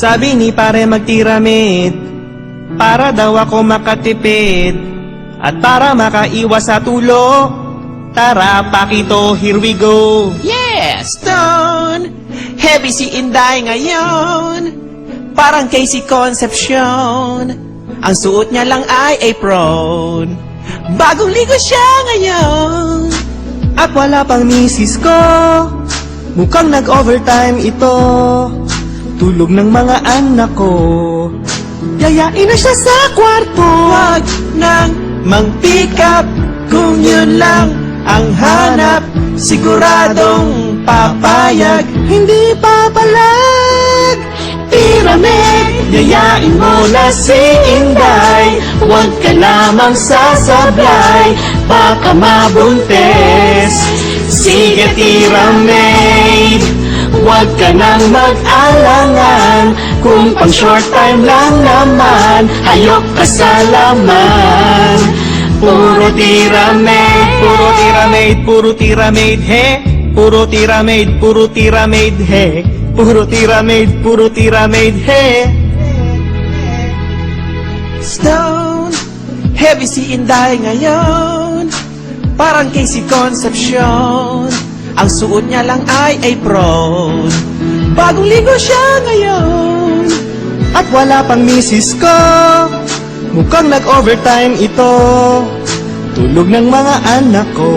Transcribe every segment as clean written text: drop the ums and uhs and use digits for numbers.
Sabi ni pare magtiramid, para daw ako makatipid, at para makaiwas sa tulo. Tara Pakito, here we go. Yes, Stone! Heavy si Inday ngayon, parang Casey Concepcion. Ang suot niya lang ay apron, bagong ligo siya ngayon. At wala pang misis ko, mukhang nag-overtime ito. Tulog ng mga anak ko, yayain na siya sa kwarto. Wag nang mang-pick up, kung yun lang ang hanap, siguradong papayag. Hindi papalag. Pyramid, yayain mo na si Inday, huwag ka lamang sasablay, baka mabuntis. Sige Pyramid, huwag ka nang mag-alangan, kung pang short time lang naman, hayok ka sa laman. Puro Pyramid, Puro tiramid, puro tiramid, he. Puro tiramid, puro tiramid, he. Puro tiramid, puro tiramid, he. Stone, heavy si Inday ngayon, parang Casey Concepcion. Ang suot niya lang ay apron, bagong ligo siya ngayon. At wala pang misis ko, mukhang nag-overtime ito. Tulog ng mga anak ko,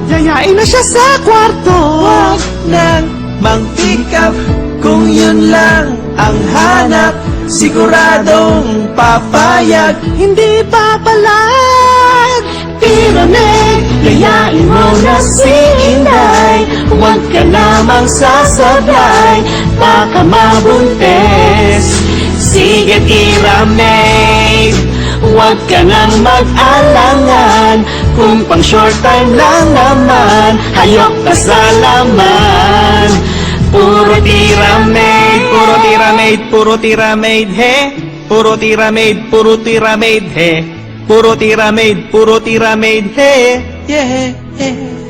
yayain na siya sa kwarto. Huwag nang mang-pick up, kung yun lang ang hanap, siguradong papayag. Hindi papalag. Pyramid, yayain mo na si Inday, huwag ka lamang sasablay, baka mabuntis. Sige Pyramid, huwag ka nang mag-alangan, kung pang short time lang naman, hayok ka sa laman. Puro Pyramid, Puro tiramid, puro tiramid, he. Puro tiramid, puro tiramid, he. Puro tiramid, he. yeah, yeah.